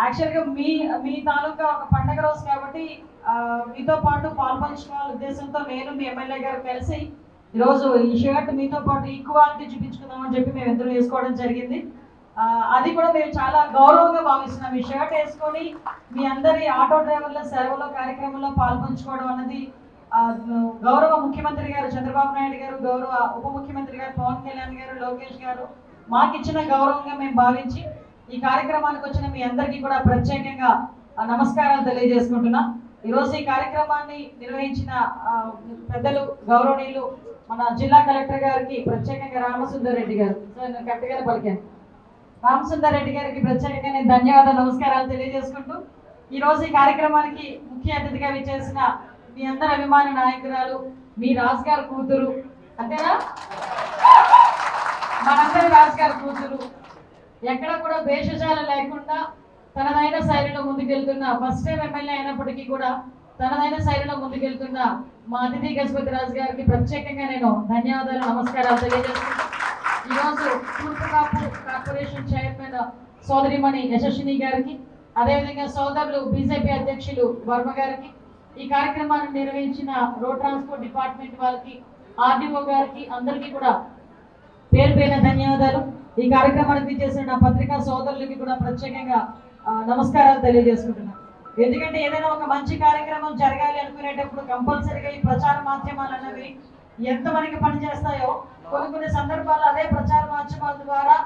యాక్చువల్గా మీ తాలూకా ఒక పండగ రోజు కాబట్టి మీతో పాటు పాల్పంచుకోవాల ఉద్దేశంతో నేను మీ ఎమ్మెల్యే గారు కలిసి ఈరోజు ఈ షర్ట్ మీతో పాటు ఈక్వాలిటీ చూపించుకుందామని చెప్పి మేము ఇద్దరు వేసుకోవడం జరిగింది. అది కూడా మేము చాలా గౌరవంగా భావిస్తున్నాం. ఈ షర్ట్ వేసుకొని మీ అందరి ఆటో డ్రైవర్ల సేవలో కార్యక్రమంలో పాల్పంచుకోవడం అన్నది గౌరవ ముఖ్యమంత్రి గారు చంద్రబాబు నాయుడు గారు, గౌరవ ఉప ముఖ్యమంత్రి గారు పవన్ కళ్యాణ్ గారు, లోకేష్ గారు మాకు ఇచ్చిన గౌరవంగా మేము భావించి ఈ కార్యక్రమానికి వచ్చిన మీ అందరికీ కూడా ప్రత్యేకంగా నమస్కారాలు తెలియజేసుకుంటున్నా. ఈరోజు ఈ కార్యక్రమాన్ని నిర్వహించిన పెద్దలు గౌరవనీయులు మన జిల్లా కలెక్టర్ గారికి ప్రత్యేకంగా రామసుందర్ రెడ్డి గారు, నేను కరెక్ట్గానే పలికాను, రామసుందర్ రెడ్డి గారికి ప్రత్యేకంగా నేను ధన్యవాదాలు నమస్కారాలు తెలియజేసుకుంటూ ఈరోజు ఈ కార్యక్రమానికి ముఖ్య అతిథిగా విచ్చేసిన మీ అందరి అభిమాన నాయకురాలు మీ రాజు గారి కూతురు, అంతేనా, మనందరి రాజు గారి కూతురు, ఎక్కడ కూడా భేషజాలు లేకుండా తనదైన శైలిలో ముందుకెళ్తున్న ఫస్ట్ టైం ఎమ్మెల్యే అయినప్పటికీ కూడా తనదైన శైలిలో ముందుకెళ్తున్న మా అతిథి గజపతి రాజు గారికి ప్రత్యేకంగా నేను ధన్యవాదాలు నమస్కారాలు తెలియజేస్తున్నాను. ఈరోజు తూర్పుకాపు కార్పొరేషన్ చైర్మన్ సోదరిమణి యశస్విని గారికి, అదేవిధంగా సోదరులు బీజేపీ అధ్యక్షులు వర్మ గారికి, ఈ కార్యక్రమాన్ని నిర్వహించిన రోడ్ ట్రాన్స్పోర్ట్ డిపార్ట్మెంట్ వాళ్ళకి, ఆర్డీఓ గారికి, అందరికీ కూడా పేరు పేరున ధన్యవాదాలు. ఈ కార్యక్రమానికి చేసిన నా పత్రికా సోదరులకి కూడా ప్రత్యేకంగా నమస్కారాలు తెలియజేసుకుంటున్నాను. ఎందుకంటే ఏదైనా ఒక మంచి కార్యక్రమం జరగాలి అనుకునేటప్పుడు కంపల్సరీగా ఈ ప్రచార మాధ్యమాలు అనేవి ఎంతమందికి పనిచేస్తాయో కొన్ని సందర్భాల్లో అదే ప్రచార మాధ్యమాల ద్వారా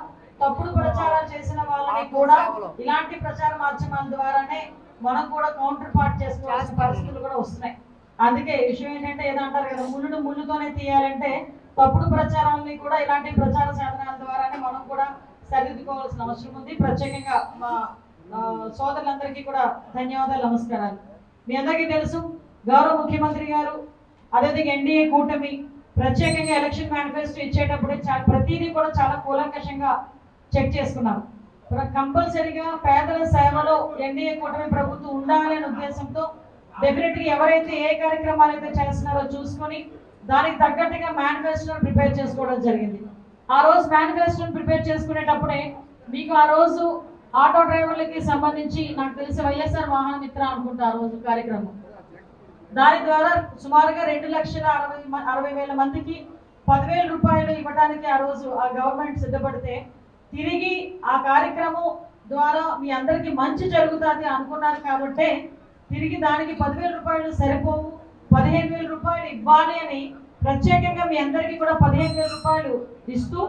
తప్పుడు ప్రచారాలు చేసిన వాళ్ళని కూడా ఇలాంటి ప్రచార మాధ్యమాల ద్వారానే మనం కూడా కౌంటర్ పార్ట్ చేసుకోవాల్సిన పరిస్థితులు కూడా వస్తున్నాయి. అందుకే విషయం ఏంటంటే ఏదో అంటారు కదా, ముళ్ళును ముళ్ళుతోనే తీయాలంటే తప్పుడు ప్రచారాలని కూడా ఇలాంటి ప్రచార సాధనాల ద్వారానే మనం కూడా సరిదిద్దుకోవాల్సిన అవసరం ఉంది. ప్రత్యేకంగా మా సోదరులందరికీ కూడా ధన్యవాదాలు నమస్కారాలు. మీ అందరికీ తెలుసు గౌరవ ముఖ్యమంత్రి గారు అదేవిధంగా ఎన్డీఏ కూటమి ప్రత్యేకంగా ఎలక్షన్ మేనిఫెస్టో ఇచ్చేటప్పుడే ప్రతిదీ కూడా చాలా కూలంకషంగా చెక్ చేసుకున్నాం. కంపల్సరీగా పేదల సేవలో ఎన్డీఏ కూటమి ప్రభుత్వం ఉండాలనే ఉద్దేశంతో డెఫినెట్గా ఎవరైతే ఏ కార్యక్రమాలు అయితే చేస్తున్నారో చూసుకొని దానికి తగ్గట్టుగా మేనిఫెస్టోని ప్రిపేర్ చేసుకోవడం జరిగింది. ఆ రోజు మేనిఫెస్టోని ప్రిపేర్ చేసుకునేటప్పుడే మీకు ఆ రోజు ఆటో డ్రైవర్లకి సంబంధించి నాకు తెలిసి వైఎస్ఆర్ వాహన మిత్ర అనుకుంటా ఆ రోజు కార్యక్రమం, దాని ద్వారా సుమారుగా 2,60,000 మందికి 10,000 రూపాయలు ఇవ్వడానికి ఆ రోజు ఆ గవర్నమెంట్ సిద్ధపడితే తిరిగి ఆ కార్యక్రమం ద్వారా మీ అందరికీ మంచి జరుగుతుంది అనుకున్నారు. కాబట్టి తిరిగి దానికి 10,000 రూపాయలు సరిపోవు, 15,000 రూపాయలు ఇవ్వాలి అని ప్రత్యేకంగా మీ అందరికీ కూడా 15,000 రూపాయలు ఇస్తూ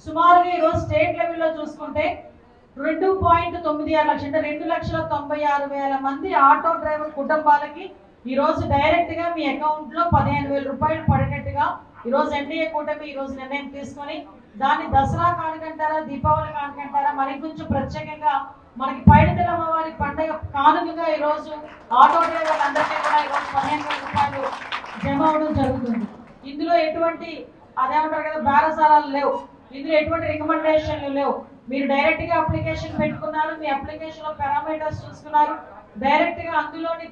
సుమారుగా ఈరోజు స్టేట్ లెవెల్లో చూసుకుంటే 2.96 లక్షలు అంటే 2,96,000 మంది ఆటో డ్రైవర్ కుటుంబాలకి ఈరోజు డైరెక్ట్గా మీ అకౌంట్లో 15,000 రూపాయలు పడినట్టుగా ఈరోజు ఎన్డీఏ కూటమి ఈరోజు నిర్ణయం తీసుకొని దాన్ని దసరా కానుకంటారా దీపావళి కానుకంటారా మరి కొంచెం ప్రత్యేకంగా మనకి పైడితల అమ్మవారి పండుగ కానుకగా ఈరోజు ఆటో డ్రైవర్లందరికీ కూడా ఈరోజు 15,000 రూపాయలు జమ అవడం జరుగుతుంది. ఇందులో ఎటువంటి అదేమంటారు కదా బేరసారాలు లేవు, ఇందులో ఎటువంటి రికమెండేషన్లు లేవు. మీరు డైరెక్ట్గా అప్లికేషన్ పెట్టుకున్నారు, మీ అప్లికేషన్లో పారామీటర్స్ చూసుకున్నారు, డైరెక్ట్గా అందులోని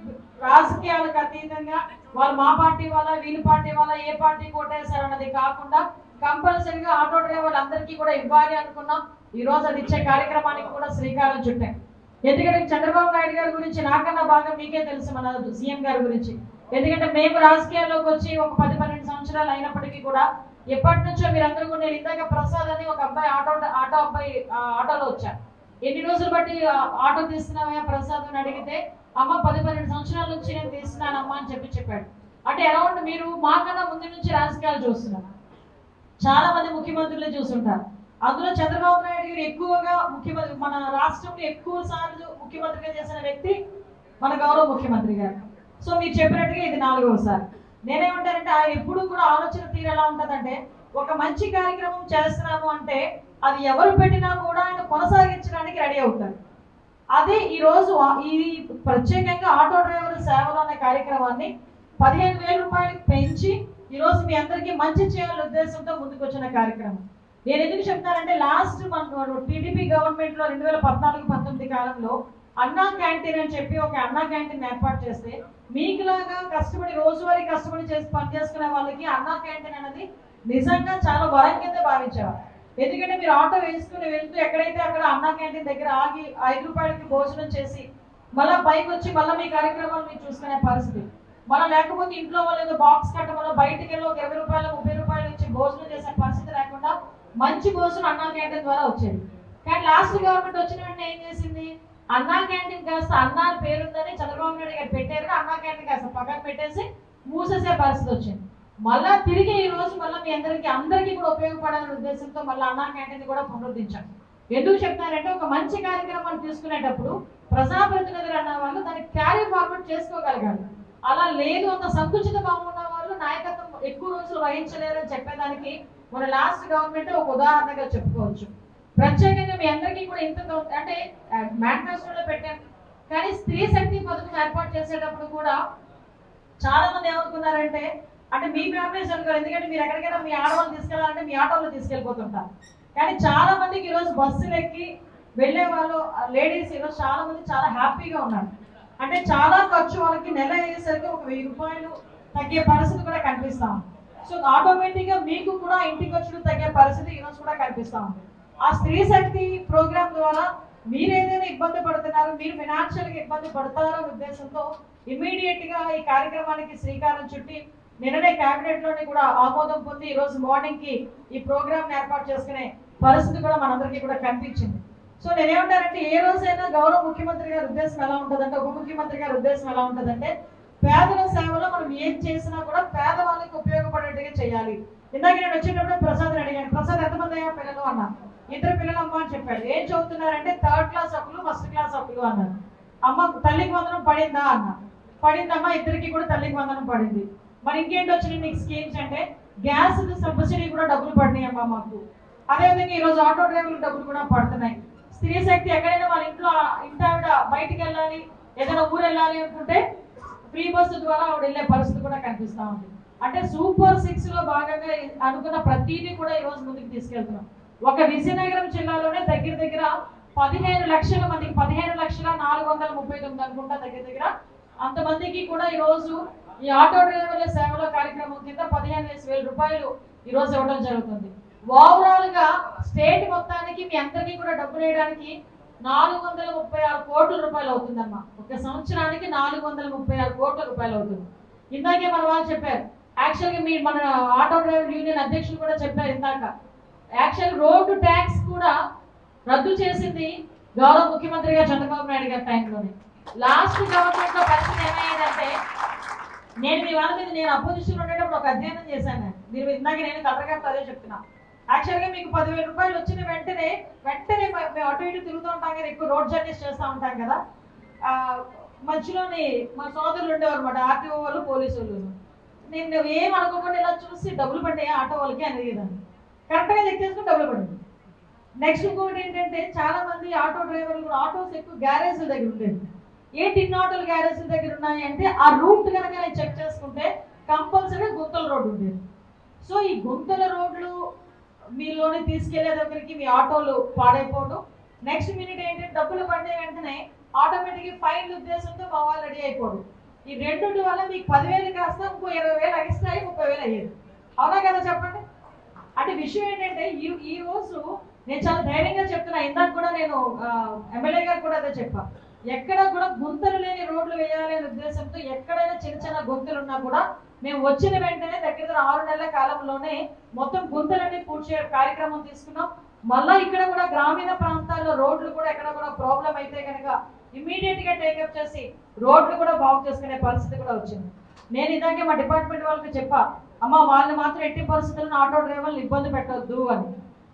రాజకీయాలకు అతీతంగా వాళ్ళు మా పార్టీ వాళ్ళ వీళ్ళ పార్టీ వాళ్ళ ఏ పార్టీ కొట్టేశారు అన్నది కాకుండా కంపల్సరీగా ఆటో డ్రైవర్లు అందరికీ కూడా ఇవ్వాలి అనుకున్నాం. ఈ రోజు అది ఇచ్చే కార్యక్రమానికి కూడా శ్రీకారం చుట్టాం. ఎందుకంటే చంద్రబాబు నాయుడు గారి గురించి నాకన్నా బాగా మీకే తెలుసు, మన సీఎం గారి గురించి. ఎందుకంటే మేము రాజకీయాల్లోకి వచ్చి ఒక 10-12 సంవత్సరాలు అయినప్పటికీ కూడా ఎప్పటి నుంచో మీరందరూ కూడా, నేను ఇందాక ప్రసాద్ అని ఒక అబ్బాయి ఆటోలో వచ్చాను, ఎన్ని రోజులు బట్టి ఆటో తీస్తున్నావా ప్రసాద్ అని అడిగితే అమ్మ 10-12 సంవత్సరాల నుంచి నేను తీస్తున్నానమ్మా అని చెప్పాడు. అంటే అరౌండ్ మీరు మాకన్నా ముందు నుంచి రాజకీయాలు చూస్తున్నారు, చాలా మంది ముఖ్యమంత్రులే చూస్తుంటారు. అందులో చంద్రబాబు నాయుడు గారు ఎక్కువగా ముఖ్యమంత్రి, మన రాష్ట్రంలో ఎక్కువ సార్లు ముఖ్యమంత్రిగా చేసిన వ్యక్తి మన గౌరవ ముఖ్యమంత్రి గారు. సో మీరు చెప్పినట్టుగా ఇది 4వసారి. నేనేమంటానంటే ఆయన ఎప్పుడు కూడా ఆలోచన తీరు ఎలా ఉంటుందంటే ఒక మంచి కార్యక్రమం చేస్తున్నాము అంటే అది ఎవరు పెట్టినా కూడా ఆయన కొనసాగించడానికి రెడీ అవుతారు. అది ఈరోజు ఈ ప్రత్యేకంగా ఆటో డ్రైవర్ సేవలు అనే కార్యక్రమాన్ని 15,000 రూపాయలకి పెంచి ఈరోజు మీ అందరికీ మంచి చేయాలనే ఉద్దేశంతో ముందుకు వచ్చిన కార్యక్రమం. నేను ఎందుకు చెప్తానంటే లాస్ట్ మన టీడీపీ గవర్నమెంట్లో 2014-19 కాలంలో అన్నా క్యాంటీన్ అని చెప్పి ఒక అన్నా క్యాంటీన్ ఏర్పాటు చేస్తే మీకులాగా కష్టపడి రోజువారీ కష్టపడి చేసి పని చేసుకునే వాళ్ళకి అన్నా క్యాంటీన్ అనేది నిజంగా చాలా వరం కింద భావించేవారు. ఎందుకంటే మీరు ఆటో వేసుకుని వెళ్తూ ఎక్కడైతే అక్కడ అన్నా క్యాంటీన్ దగ్గర ఆగి 5 రూపాయలకి భోజనం చేసి మళ్ళీ పైకి వచ్చి మళ్ళీ మీ కార్యక్రమాలు మీరు చూసుకునే పరిస్థితి, మనం లేకపోతే ఇంట్లో వాళ్ళు ఏదో బాక్స్ కట్టమలో బయటికి వెళ్ళి ఒక 20 రూపాయలు 30 రూపాయలు ఇచ్చి భోజనం చేసే పరిస్థితి లేకుండా మంచి భోజనం అన్నా క్యాంటీన్ ద్వారా వచ్చేది. కానీ లాస్ట్ గవర్నమెంట్ వచ్చిన వెంటనే ఏం చేసింది, అన్నా క్యాంటీన్ కాస్త అన్నా పేరుందని చంద్రబాబు నాయుడు గారు పెట్టారు, అన్నా క్యాంటీన్ కాస్త పక్కన పెట్టేసి మూసేసే పరిస్థితి వచ్చింది. మళ్ళా తిరిగి ఈ రోజు మళ్ళీ మీ అందరికీ కూడా ఉపయోగపడాలనే ఉద్దేశంతో మళ్ళీ అన్నా క్యాంటీన్ కూడా పునరుద్ధరించాం. ఎందుకు చెప్తారంటే ఒక మంచి కార్యక్రమాన్ని తీసుకునేటప్పుడు ప్రజాప్రతినిధులు అన్న వాళ్ళు దాన్ని క్యారీ ఫార్వర్డ్ చేసుకోగలగాలి. అలా లేదు, అంత సంకుచిత భావం ఉన్న వాళ్ళు నాయకత్వం ఎక్కువ రోజులు వహించలేరని చెప్పేదానికి మన లాస్ట్ గవర్నమెంట్ ఒక ఉదాహరణగా చెప్పుకోవచ్చు. ప్రత్యేకంగా మీ అందరికీ కూడా ఇంత అంటే మేనిఫెస్టోలో పెట్టాం, కానీ స్త్రీ శక్తి పథకం ఏర్పాటు చేసేటప్పుడు కూడా చాలా మంది ఏమనుకున్నారంటే అంటే మీ ఫ్యామిలీస్ అనుకోరు, ఎందుకంటే మీరు ఎక్కడికైనా మీ ఆడవాళ్ళు తీసుకెళ్లాలంటే మీ ఆటోలో తీసుకెళ్ళిపోతుంటారు. కానీ చాలా మందికి ఈరోజు బస్సులు ఎక్కి వెళ్ళే వాళ్ళు లేడీస్ ఈరోజు చాలా మంది చాలా హ్యాపీగా ఉన్నారు. అంటే చాలా ఖర్చు వాళ్ళకి నెల అయ్యేసరికి ఒక 1000 రూపాయలు తగ్గే పరిస్థితి కూడా కనిపిస్తాం. సో ఆటోమేటిక్గా మీకు కూడా ఇంటికి ఖర్చులు తగ్గే పరిస్థితి ఈరోజు కూడా కనిపిస్తాం. ఆ స్త్రీ శక్తి ప్రోగ్రామ్ ద్వారా మీరు ఏదైనా ఇబ్బంది పడుతున్నారు, మీరు ఫైనాన్షియల్గా ఇబ్బంది పడతారో ఉద్దేశంతో ఇమీడియట్ గా ఈ కార్యక్రమానికి శ్రీకారం చుట్టి నిన్ననే క్యాబినెట్ లోని కూడా ఆమోదం పొంది ఈ రోజు మార్నింగ్ కి ఈ ప్రోగ్రామ్ ఏర్పాటు చేసుకునే పరిస్థితి కూడా మనందరికీ కూడా కనిపించింది. సో నేనేమంటారంటే ఏ రోజైనా గౌరవ ముఖ్యమంత్రి గారి ఉద్దేశం ఎలా ఉంటుందంటే, ఉప ముఖ్యమంత్రి గారి ఉద్దేశం ఎలా ఉంటుందంటే పేదల సేవలో మనం ఏం చేసినా కూడా పేదవాళ్ళకి ఉపయోగపడేట్టుగా చేయాలి. ఇందాక నేను వచ్చేటప్పుడు ప్రసాద్ అడిగాను, ప్రసాద్ ఎంతమంది అయ్యా పిల్లలు అన్నా, 2 పిల్లలమ్మ అని చెప్పాడు. ఏం చదువుతున్నారంటే 3rd క్లాస్ అప్పులు 1st క్లాస్ అప్పులు అన్నారు. అమ్మ తల్లికి వందనం పడిందా అన్న, పడిందమ్మా, 2కి కూడా తల్లికి వందనం పడింది. మరి ఇంకేంటి వచ్చినాయి నీకు స్కీమ్స్ అంటే గ్యాస్ సబ్సిడీ కూడా డబ్బులు పడినాయి అమ్మా మాకు. అదేవిధంగా ఈరోజు ఆటో డ్రైవర్లకు డబ్బులు కూడా పడుతున్నాయి. స్త్రీ శక్తి ఎక్కడైనా వాళ్ళ ఇంటి ఆవిడ బయటికి వెళ్ళాలి, ఏదైనా ఊరు వెళ్ళాలి అనుకుంటే ఫ్రీ బస్సు ద్వారా ఆవిడ వెళ్ళే పరిస్థితి కూడా కనిపిస్తూ ఉంది. అంటే Super 6 లో భాగంగా అనుకున్న ప్రతిదీ కూడా ఈరోజు ముందుకు తీసుకెళ్తున్నాం. ఒక విజయనగరం జిల్లాలోనే దగ్గర 15 లక్షల మందికి 15,439 అనుకుంటా దగ్గర అంతమందికి కూడా ఈరోజు ఈ ఆటో డ్రైవర్ల సేవల కార్యక్రమం కింద 15,000 రూపాయలు ఈరోజు ఇవ్వడం జరుగుతుంది. ఓవరాల్ గా స్టేట్ మొత్తానికి మీ అందరికీ కూడా డబ్బులు వేయడానికి 436 కోట్ల రూపాయలు అవుతుందమ్మా. ఒక సంవత్సరానికి 436 కోట్ల రూపాయలు అవుతుంది. ఇందాకే మన వాళ్ళు చెప్పారు, యాక్చువల్గా మన ఆటో డ్రైవర్ యూనియన్ అధ్యక్షులు కూడా చెప్పారు ఇందాక, యాక్చువల్ రోడ్డు ట్యాక్స్ కూడా రద్దు చేసింది గౌరవ ముఖ్యమంత్రి గారు చంద్రబాబు నాయుడు గారి టైంలోనే. లాస్ట్ గవర్నమెంట్ లో పరిస్థితి ఏమయ్యేదంటే, నేను మీ వాళ్ళ మీద నేను అపోజిషన్ ఉండేటప్పుడు ఒక అధ్యయనం చేశాను. మీరు ఇందాక నేను కలెక్టర్ గారితో అదే చెప్తున్నా. యాక్చువల్గా మీకు 10,000 రూపాయలు వచ్చిన వెంటనే మేము అటు ఇటు తిరుగుతూ ఉంటాం కదా, ఎక్కువ రోడ్ జర్నీస్ చేస్తూ ఉంటాం కదా. మధ్యలోని మా సోదరులు ఉండేవారు అనమాట, ఆర్టీఓ వాళ్ళు పోలీసు వాళ్ళు. నేను ఏం అనుకోకుండా ఇలా చూసి డబ్బులు పడ్డాయి ఆటో వాళ్ళకి అనేదాన్ని. కరెక్ట్గా చెక్ చేసుకుని డబ్బులు పడింది. నెక్స్ట్ ఇంకోటి ఏంటంటే చాలా మంది ఆటో డ్రైవర్లు కూడా ఆటోస్ ఎక్కువ గ్యారేజ్ల దగ్గర ఉండేది. ఏ టిన్ ఆటోలు గ్యారేజ్ల దగ్గర ఉన్నాయి అంటే ఆ రూట్ కనుక నేను చెక్ చేసుకుంటే కంపల్సరీ గుంతల రోడ్డు ఉండేది. సో ఈ గుంతల రోడ్లు మీలోనే తీసుకెళ్లే దగ్గరికి మీ ఆటోలు పాడైపోవడం, నెక్స్ట్ మినిట్ ఏంటంటే డబ్బులు పడిన వెంటనే ఆటోమేటిక్గా ఫైన్ ఉద్దేశంతో మా వాళ్ళు రెడీ అయిపోవడం. ఈ రెండింటి వల్ల మీకు 10,000 కాస్త ఇంకో 20,000 ఎక్స్ట్రా అయ్యి 30,000 అయ్యేది. అవునా కదా చెప్పండి. అంటే విషయం ఏంటంటే ఈ రోజు నేను చాలా ధైర్యంగా చెప్తున్నా, ఇందాక కూడా నేను ఎమ్మెల్యే గారు కూడా అదే చెప్పా, ఎక్కడ కూడా గుంతలు లేని రోడ్లు వేయాలి అనే ఉద్దేశంతో ఎక్కడైనా చిన్న గుంతలు ఉన్నా కూడా మేము వచ్చిన వెంటనే దగ్గర 6 నెలల కాలంలోనే మొత్తం గుంతలన్నీ పూడ్చే కార్యక్రమం తీసుకున్నాం. మళ్ళీ ఇక్కడ కూడా గ్రామీణ ప్రాంతాల్లో రోడ్లు కూడా ఎక్కడ కూడా ప్రాబ్లం అయితే కనుక ఇమీడియట్ గా టేకప్ చేసి రోడ్లు కూడా బాగు చేసుకునే పరిస్థితి కూడా వచ్చింది. నేను ఇదాకే మా డిపార్ట్మెంట్ వాళ్ళకి చెప్పా, అమ్మ వాళ్ళని మాత్రం ఎట్టి పరిస్థితుల్లో ఆటో డ్రైవర్లు ఇబ్బంది పెట్టొద్దు అని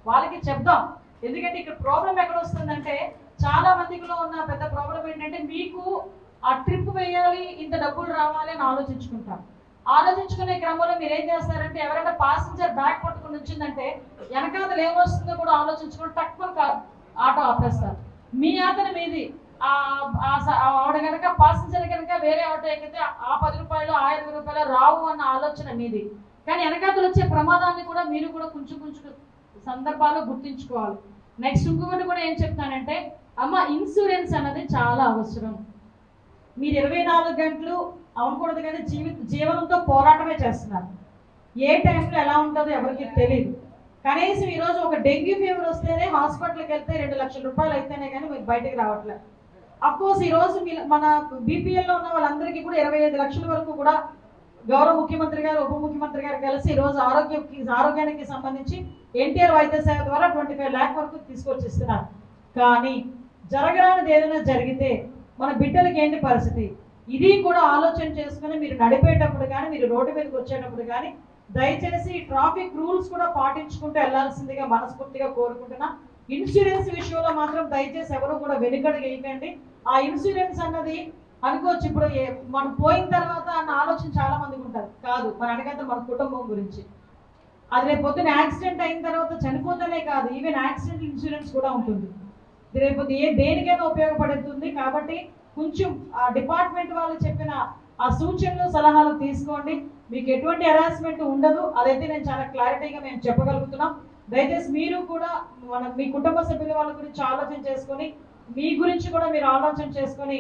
వాళ్ళకి చెప్దాం. ఎందుకంటే ఇక్కడ ప్రాబ్లం ఎక్కడ వస్తుందంటే చాలా మందిలో ఉన్న పెద్ద ప్రాబ్లం ఏంటంటే మీకు ఆ ట్రిప్ వేయాలి, ఇంత డబ్బులు రావాలి అని ఆలోచించుకునే క్రమంలో మీరు ఏం చేస్తారంటే ఎవరైనా పాసింజర్ బ్యాగ్ పట్టుకుని వచ్చిందంటే వెనకాతలు ఏమొస్తుందో కూడా ఆలోచించుకుని తక్కువ ఆటో ఆపేస్తారు. మీ ఆతన మీది ఆవిడ కనుక పాసింజర్ కనుక వేరే ఆటో ఎక్కితే ఆ 10 రూపాయలు 20 రూపాయలు రావు అన్న ఆలోచన మీది. కానీ వెనకాతలు వచ్చే ప్రమాదాన్ని కూడా మీరు కూడా కొంచెం సందర్భాలు గుర్తించుకోవాలి. నెక్స్ట్ ఇంకొకటి కూడా ఏం చెప్తానంటే అమ్మ ఇన్సూరెన్స్ అన్నది చాలా అవసరం. మీరు 24 గంటలు అవకూడదు కానీ జీవనంతో పోరాటమే చేస్తున్నారు. ఏ టైంలో ఎలా ఉంటుందో ఎవరికి తెలియదు. కనీసం ఈరోజు ఒక డెంగ్యూ ఫీవర్ వస్తేనే హాస్పిటల్కి వెళ్తే 2 లక్షల రూపాయలు అయితేనే కానీ మీకు బయటకు రావట్లేదు. అఫ్కోర్స్ ఈరోజు మన బీపీఎల్లో ఉన్న వాళ్ళందరికీ కూడా 25 లక్షల వరకు కూడా గౌరవ ముఖ్యమంత్రి గారు, ఉప ముఖ్యమంత్రి గారు కలిసి ఈరోజు ఆరోగ్యానికి సంబంధించి ఎన్టీఆర్ వైద్య సేవ ద్వారా 25 లక్షల వరకు తీసుకొచ్చిస్తున్నారు. కానీ జరగరానిది ఏదైనా జరిగితే మన బిడ్డలకి ఏంటి పరిస్థితి? ఇది కూడా ఆలోచన చేసుకుని మీరు నడిపేటప్పుడు కానీ, మీరు రోడ్డు మీదకి వచ్చేటప్పుడు కానీ దయచేసి ట్రాఫిక్ రూల్స్ కూడా పాటించుకుంటూ వెళ్లాల్సిందిగా మనస్ఫూర్తిగా కోరుకుంటున్నా. ఇన్సూరెన్స్ విషయంలో మాత్రం దయచేసి ఎవరు కూడా వెనుకడుగు వేయకండి. ఆ ఇన్సూరెన్స్ అన్నది అనుకోవచ్చు ఇప్పుడు మనం పోయిన తర్వాత అన్న ఆలోచన చాలా మందికి ఉంటుంది. కాదు, మన అడగంత మన కుటుంబం గురించి. అది రేపు పొద్దున యాక్సిడెంట్ అయిన తర్వాత చనిపోతేనే కాదు, ఈవెన్ యాక్సిడెంట్ ఇన్సూరెన్స్ కూడా ఉంటుంది. రేపు దేనికైనా ఉపయోగపడుతుంది. కాబట్టి కొంచెం ఆ డిపార్ట్మెంట్ వాళ్ళు చెప్పిన ఆ సూచనలు సలహాలు తీసుకోండి. మీకు ఎటువంటి హెరాస్మెంట్ ఉండదు. అదైతే నేను చాలా క్లారిటీగా మేము చెప్పగలుగుతున్నాం. దయచేసి మీరు కూడా మీ కుటుంబ సభ్యుల వాళ్ళ గురించి ఆలోచన చేసుకొని, మీ గురించి కూడా మీరు ఆలోచన చేసుకొని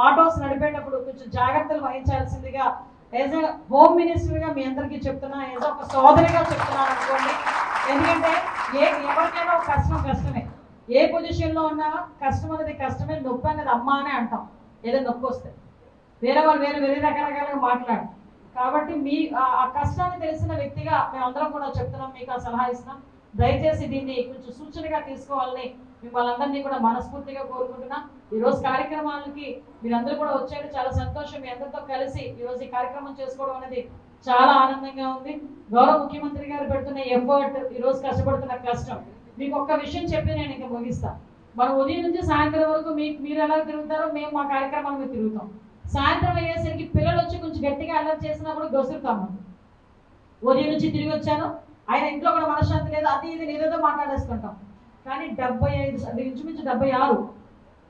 ఆటోస్ నడిపేటప్పుడు కొంచెం జాగ్రత్తలు వహించాల్సిందిగా యాజ్ ఎ హోమ్ మినిస్టర్గా మీ అందరికీ చెప్తున్నా, యాజ్ ఒక సోదరిగా చెప్తున్నాను అనుకోండి. ఎందుకంటే ఎవరికైనా ఒక కష్టమే. ఏ పొజిషన్లో ఉన్నా కష్టం అనేది కష్టమే, నొప్పి అనేది అమ్మ అనే అంటాం. ఏదో నొప్పి వస్తే వేరే వాళ్ళు వేరే రకరకాలుగా మాట్లాడు. కాబట్టి మీ ఆ కష్టాన్ని తెలిసిన వ్యక్తిగా మేమందరం కూడా చెప్తున్నాం, మీకు ఆ సలహా ఇస్తున్నాం. దయచేసి దీన్ని కొంచెం సూచనగా తీసుకోవాలని మిమ్మల్ని అందరినీ కూడా మనస్ఫూర్తిగా కోరుకుంటున్నా. ఈరోజు కార్యక్రమాలకి మీరందరూ కూడా వచ్చారు, చాలా సంతోషం. మీ అందరితో కలిసి ఈరోజు ఈ కార్యక్రమం చేసుకోవడం అనేది చాలా ఆనందంగా ఉంది. గౌరవ ముఖ్యమంత్రి గారు పెడుతున్న ఎఫర్ట్, ఈరోజు కష్టపడుతున్న కష్టం, మీకు ఒక్క విషయం చెప్పి నేను ఇంకా ముగిస్తాను. మనం ఉదయం నుంచి సాయంత్రం వరకు మీరు ఎలా తిరుగుతారో మేము మా కార్యక్రమాల మీద తిరుగుతాం. సాయంత్రం అయ్యేసరికి పిల్లలు వచ్చి కొంచెం గట్టిగా అల్లరి చేసినా కూడా గొసురుతాం. ఉదయం నుంచి తిరిగి వచ్చాను, ఆయన ఇంట్లో కూడా మనశ్శాంతి లేదు, అది ఇది ఏదేదో మాట్లాడేసుకుంటాం. కానీ 75 ఇంచుమించు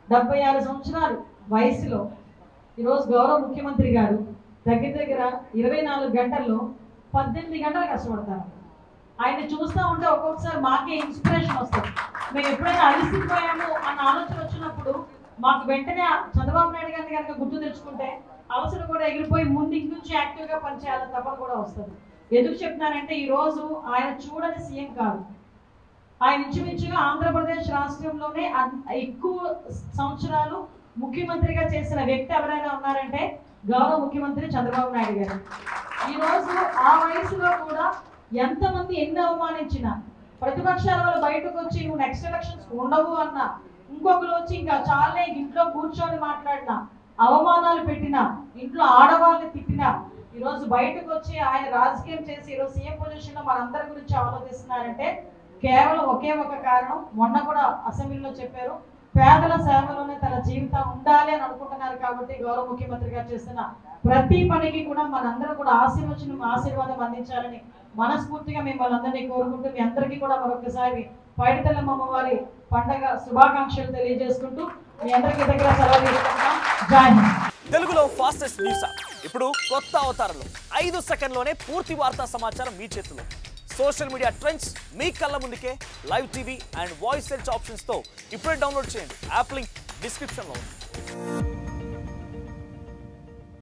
76 సంవత్సరాలు వయసులో ఈరోజు గౌరవ ముఖ్యమంత్రి గారు దగ్గర 24 గంటల్లో 18 గంటలు కష్టపడతారు. ఆయన చూస్తూ ఉంటే ఒక్కొక్కసారి మాకే ఇన్స్పిరేషన్ వస్తుంది. మేము ఎప్పుడైనా అలసిపోయాము అన్న ఆలోచన వచ్చినప్పుడు మాకు వెంటనే చంద్రబాబు నాయుడు గారిని కనుక గుర్తు తెచ్చుకుంటే అలసట కూడా ఎగిరిపోయి ముందు ఇంకొంచెం యాక్టివ్గా పనిచేయాలని తపన కూడా వస్తుంది. ఎందుకు చెప్తున్నానంటే ఈరోజు ఆయన చూడని సీఎం కాదు. ఆయన ఇంచుమించుగా ఆంధ్రప్రదేశ్ రాష్ట్రంలోనే ఎక్కువ సంవత్సరాలు ముఖ్యమంత్రిగా చేసిన వ్యక్తి ఎవరైనా ఉన్నారంటే గౌరవ ముఖ్యమంత్రి చంద్రబాబు నాయుడు గారు. ఈరోజు ఆ వయసులో కూడా ఎంతమంది ఎన్ని అవమానించినా, ప్రతిపక్షాల వాళ్ళు బయటకు వచ్చి నువ్వు నెక్స్ట్ ఎలక్షన్స్ ఉండవు అన్న, ఇంకొకరు వచ్చి ఇంకా చాలే ఇంట్లో కూర్చొని మాట్లాడినా, అవమానాలు పెట్టినా, ఇంట్లో ఆడవాళ్ళని తిట్టినా, ఈరోజు బయటకు వచ్చి ఆయన రాజకీయం చేసి ఈరోజు సీఎం పొజిషన్లో మనందరి గురించి ఆలోచిస్తున్నారంటే కేవలం ఒకే ఒక కారణం. మొన్న కూడా అసెంబ్లీలో చెప్పారు, పేదల సేవలోనే తన జీవితం ఉండాలి అని అనుకుంటున్నారు. కాబట్టి గౌరవ ముఖ్యమంత్రి గారు చేస్తున్న ప్రతి పనికి కూడా మనందరూ కూడా ఆశీర్వాదం అందించాలని మనస్ఫూర్తిగా మిమ్మల్ని అందరినీ కోరుకుంటూ మీ అందరికీ కూడా మరొకసారి పైడితల్లమ్మ అమ్మవారి పండగ శుభాకాంక్షలు తెలియజేసుకుంటూ మీ అందరికీ దగ్గర సెలవు తీసుకుంటాం. జై హింద్. తెలుగులో ఫాస్టెస్ట్ న్యూస్ ఇప్పుడు కొత్త అవతారంలో 5 సెకండ్లోనే పూర్తి వార్తా సమాచారం మీ చేతిలో. సోషల్ మీడియా ట్రెండ్స్ మీ కళ్ళ ముందుకే live TV and voice search ఆప్షన్స్తో ఇప్పుడే డౌన్లోడ్ చేయండి. యాప్ లింక్ డిస్క్రిప్షన్లో ఉంది.